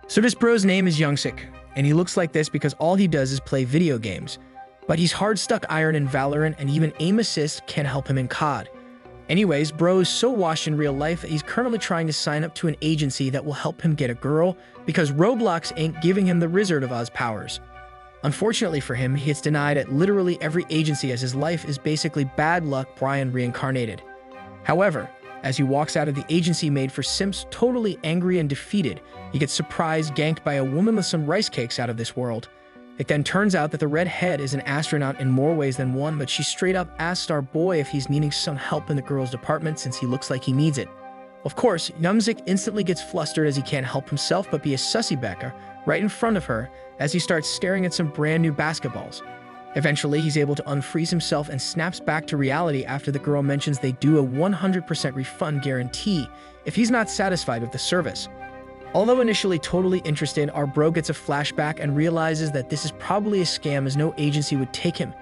So this bro's name is Youngsik, and he looks like this because all he does is play video games. But he's hard stuck iron in Valorant, and even aim assist can't help him in COD. Anyways, bro is so washed in real life that he's currently trying to sign up to an agency that will help him get a girl because Roblox ain't giving him the Wizard of Oz powers. Unfortunately for him, he gets denied at literally every agency as his life is basically bad luck Brian reincarnated. However, as he walks out of the agency made for simps totally angry and defeated, he gets surprised ganked by a woman with some rice cakes out of this world. It then turns out that the redhead is an astronaut in more ways than one, but she straight up asks our boy if he's needing some help in the girls' department since he looks like he needs it. Of course, Youngsik instantly gets flustered as he can't help himself but be a sussy Becca right in front of her as he starts staring at some brand new basketballs. Eventually, he's able to unfreeze himself and snaps back to reality after the girl mentions they do a 100% refund guarantee if he's not satisfied with the service. Although initially totally interested, our bro gets a flashback and realizes that this is probably a scam as no agency would take him,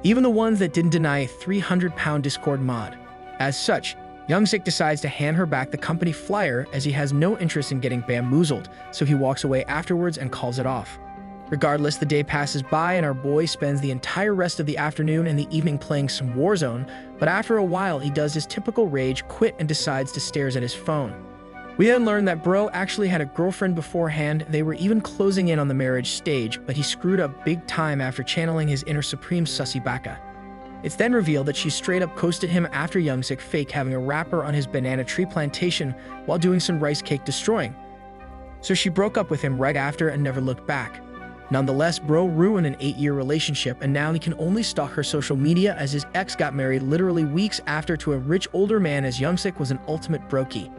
even the ones that didn't deny a 300-pound Discord mod. As such, Youngsik decides to hand her back the company flyer as he has no interest in getting bamboozled, so he walks away afterwards and calls it off. Regardless, the day passes by and our boy spends the entire rest of the afternoon and the evening playing some Warzone, but after a while he does his typical rage quit and decides to stare at his phone. We then learn that bro actually had a girlfriend beforehand. They were even closing in on the marriage stage, but he screwed up big time after channeling his inner supreme sussy Baka. It's then revealed that she straight up coasted him after Youngsik fake having a wrapper on his banana tree plantation while doing some rice cake destroying. So she broke up with him right after and never looked back. Nonetheless, bro ruined an 8-year relationship and now he can only stalk her social media as his ex got married literally weeks after to a rich older man as Youngsik was an ultimate brokey.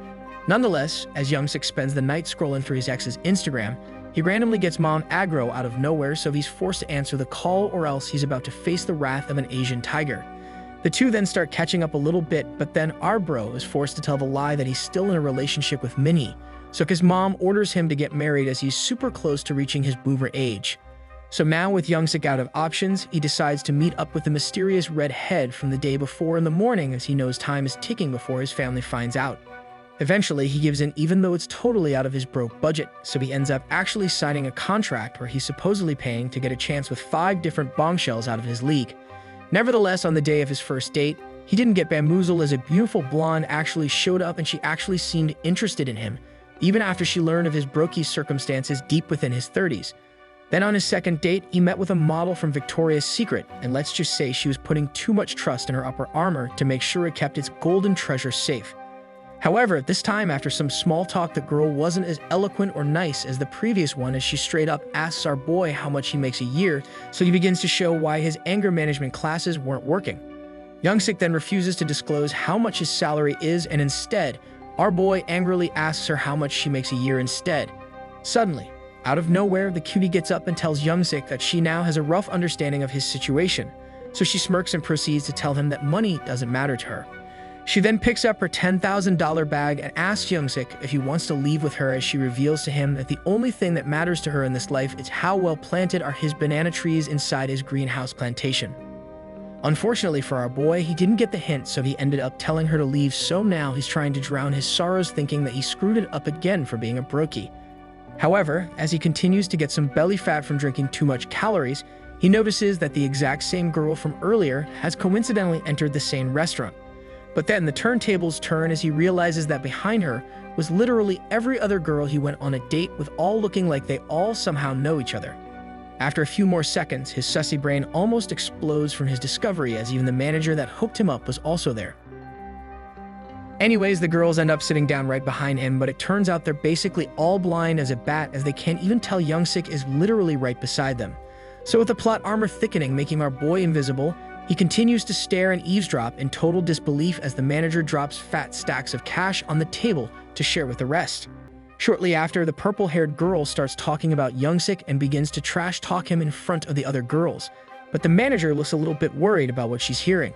Nonetheless, as Youngsik spends the night scrolling through his ex's Instagram, he randomly gets mom aggro out of nowhere, so he's forced to answer the call or else he's about to face the wrath of an Asian tiger. The two then start catching up a little bit, but then our bro is forced to tell the lie that he's still in a relationship with Minnie, so his mom orders him to get married as he's super close to reaching his boomer age. So now with Youngsik out of options, he decides to meet up with the mysterious redhead from the day before in the morning as he knows time is ticking before his family finds out. Eventually, he gives in even though it's totally out of his broke budget, so he ends up actually signing a contract where he's supposedly paying to get a chance with 5 different bombshells out of his league. Nevertheless, on the day of his first date, he didn't get bamboozled as a beautiful blonde actually showed up and she actually seemed interested in him, even after she learned of his brokey circumstances deep within his 30s. Then on his second date, he met with a model from Victoria's Secret, and let's just say she was putting too much trust in her upper armor to make sure it kept its golden treasure safe. However, this time after some small talk, the girl wasn't as eloquent or nice as the previous one as she straight up asks our boy how much he makes a year, so he begins to show why his anger management classes weren't working. Youngsik then refuses to disclose how much his salary is and instead, our boy angrily asks her how much she makes a year instead. Suddenly, out of nowhere, the cutie gets up and tells Youngsik that she now has a rough understanding of his situation, so she smirks and proceeds to tell him that money doesn't matter to her. She then picks up her $10,000 bag and asks Youngsik if he wants to leave with her as she reveals to him that the only thing that matters to her in this life is how well planted are his banana trees inside his greenhouse plantation. Unfortunately for our boy, he didn't get the hint, so he ended up telling her to leave, so now he's trying to drown his sorrows thinking that he screwed it up again for being a brokey. However, as he continues to get some belly fat from drinking too much calories, he notices that the exact same girl from earlier has coincidentally entered the same restaurant. But then the turntables turn as he realizes that behind her was literally every other girl he went on a date with, all looking like they all somehow know each other. After a few more seconds, his sussy brain almost explodes from his discovery as even the manager that hooked him up was also there. Anyways, the girls end up sitting down right behind him, but it turns out they're basically all blind as a bat as they can't even tell Youngsik is literally right beside them. So with the plot armor thickening, making our boy invisible, he continues to stare and eavesdrop in total disbelief as the manager drops fat stacks of cash on the table to share with the rest. Shortly after, the purple-haired girl starts talking about Youngsik and begins to trash talk him in front of the other girls, but the manager looks a little bit worried about what she's hearing.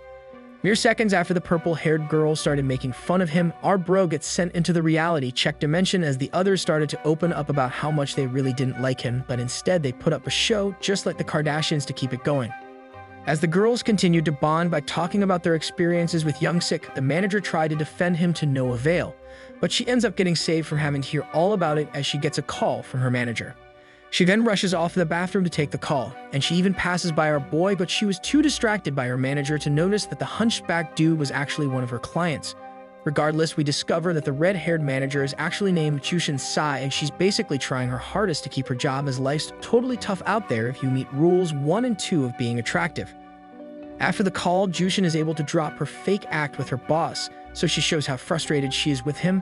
Mere seconds after the purple-haired girl started making fun of him, our bro gets sent into the reality check dimension as the others started to open up about how much they really didn't like him, but instead they put up a show just like the Kardashians to keep it going. As the girls continued to bond by talking about their experiences with Young-sik, the manager tried to defend him to no avail, but she ends up getting saved from having to hear all about it as she gets a call from her manager. She then rushes off to the bathroom to take the call, and she even passes by our boy, but she was too distracted by her manager to notice that the hunchback dude was actually one of her clients. Regardless, we discover that the red-haired manager is actually named Jushin Sai, and she's basically trying her hardest to keep her job, as life's totally tough out there if you meet rules 1 and 2 of being attractive. After the call, Jushin is able to drop her fake act with her boss, so she shows how frustrated she is with him,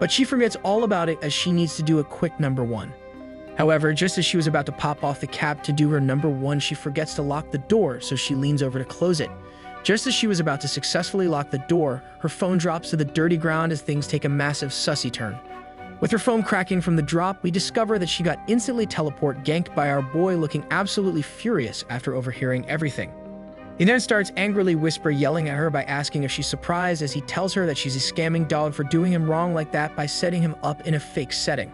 but she forgets all about it as she needs to do a quick number 1. However, just as she was about to pop off the cap to do her number 1, she forgets to lock the door, so she leans over to close it. Just as she was about to successfully lock the door, her phone drops to the dirty ground as things take a massive sussy turn. With her phone cracking from the drop, we discover that she got instantly ganked by our boy, looking absolutely furious after overhearing everything. He then starts angrily yelling at her by asking if she's surprised, as he tells her that she's a scamming dog for doing him wrong like that by setting him up in a fake setting.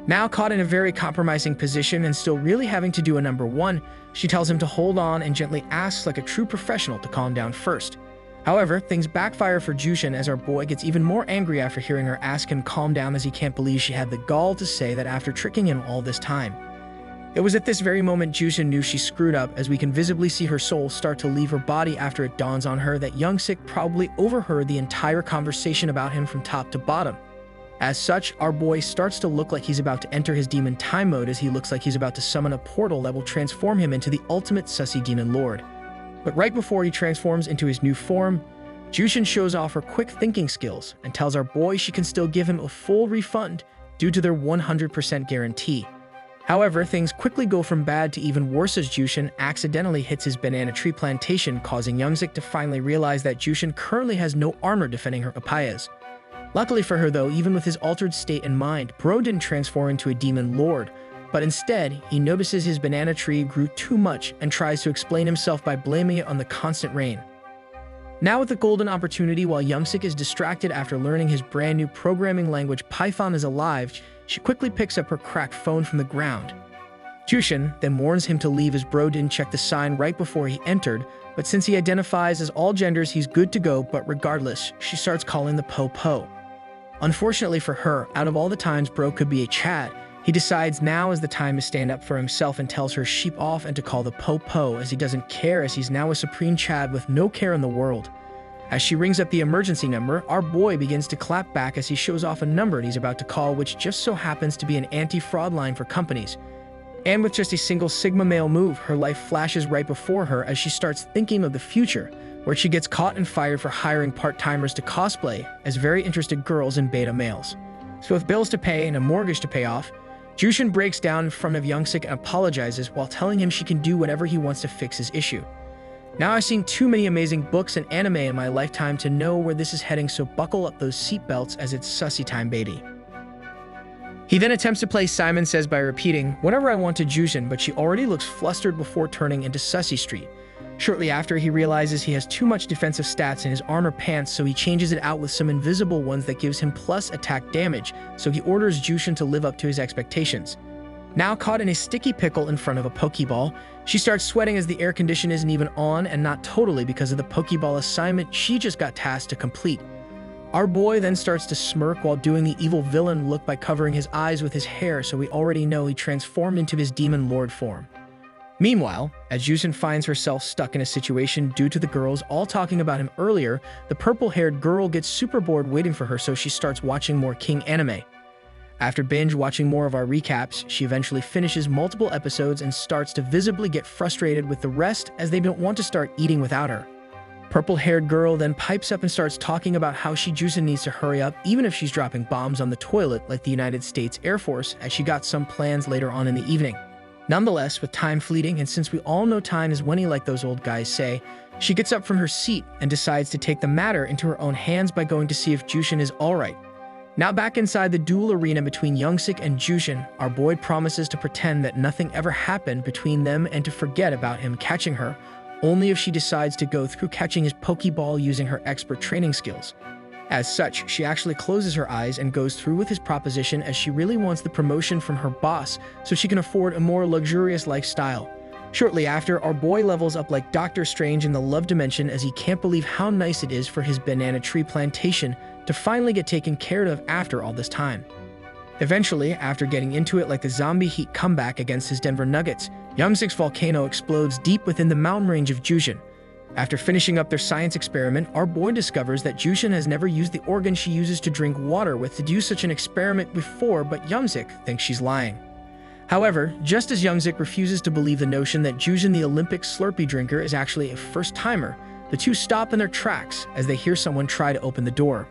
Now caught in a very compromising position and still really having to do a number 1, she tells him to hold on and gently asks like a true professional to calm down first. However, things backfire for Jushin as our boy gets even more angry after hearing her ask him calm down, as he can't believe she had the gall to say that after tricking him all this time. It was at this very moment Jushin knew she screwed up, as we can visibly see her soul start to leave her body after it dawns on her that Young-sik probably overheard the entire conversation about him from top to bottom. As such, our boy starts to look like he's about to enter his demon time mode, as he looks like he's about to summon a portal that will transform him into the ultimate sussy demon lord. But right before he transforms into his new form, Jushin shows off her quick thinking skills and tells our boy she can still give him a full refund due to their 100% guarantee. However, things quickly go from bad to even worse as Jushin accidentally hits his banana tree plantation, causing Young-sik to finally realize that Jushin currently has no armor defending her papayas. Luckily for her though, even with his altered state in mind, Bro didn't transform into a demon lord, but instead, he notices his banana tree grew too much and tries to explain himself by blaming it on the constant rain. Now with the golden opportunity, while Young-sik is distracted after learning his brand new programming language Python is alive, she quickly picks up her cracked phone from the ground. Jushin then warns him to leave, as Bro didn't check the sign right before he entered, but since he identifies as all genders, he's good to go. But regardless, she starts calling the po-po. Unfortunately for her, out of all the times Bro could be a Chad, he decides now is the time to stand up for himself and tells her sheep off and to call the po-po, as he doesn't care, as he's now a supreme Chad with no care in the world. As she rings up the emergency number, our boy begins to clap back as he shows off a number he's about to call, which just so happens to be an anti-fraud line for companies. And with just a single Sigma male move, her life flashes right before her as she starts thinking of the future, where she gets caught and fired for hiring part-timers to cosplay as very interested girls and beta males. So with bills to pay and a mortgage to pay off, Jushin breaks down in front of Young-sik and apologizes while telling him she can do whatever he wants to fix his issue. Now I've seen too many amazing books and anime in my lifetime to know where this is heading, so buckle up those seatbelts as it's sussy time, baby. He then attempts to play Simon Says by repeating, "Whatever I want" to Jushin, but she already looks flustered before turning into Sussy Street. Shortly after, he realizes he has too much defensive stats in his armor pants, so he changes it out with some invisible ones that gives him plus attack damage, so he orders Jushin to live up to his expectations. Now caught in a sticky pickle in front of a Pokeball, she starts sweating as the air condition isn't even on, and not totally because of the Pokeball assignment she just got tasked to complete. Our boy then starts to smirk while doing the evil villain look by covering his eyes with his hair, so we already know he transformed into his demon lord form. Meanwhile, as Jushin finds herself stuck in a situation due to the girls all talking about him earlier, the purple-haired girl gets super bored waiting for her, so she starts watching more King anime. After binge watching more of our recaps, she eventually finishes multiple episodes and starts to visibly get frustrated with the rest, as they don't want to start eating without her. Purple-haired girl then pipes up and starts talking about how Jushin needs to hurry up, even if she's dropping bombs on the toilet like the United States Air Force, as she got some plans later on in the evening. Nonetheless, with time fleeting, and since we all know time is money like those old guys say, she gets up from her seat and decides to take the matter into her own hands by going to see if Jushin is alright. Now back inside the duel arena between Young-sik and Jushin, our boy promises to pretend that nothing ever happened between them and to forget about him catching her, only if she decides to go through catching his Pokeball using her expert training skills. As such, she actually closes her eyes and goes through with his proposition, as she really wants the promotion from her boss so she can afford a more luxurious lifestyle. Shortly after, our boy levels up like Doctor Strange in the love dimension as he can't believe how nice it is for his banana tree plantation to finally get taken care of after all this time. Eventually, after getting into it like the zombie heat comeback against his Denver Nuggets, Youngsik's volcano explodes deep within the mountain range of Jushin. After finishing up their science experiment, our boy discovers that Jushin has never used the organ she uses to drink water with to do such an experiment before, but Youngsik thinks she's lying. However, just as Youngsik refuses to believe the notion that Jushin the Olympic Slurpee drinker is actually a first-timer, the two stop in their tracks as they hear someone try to open the door.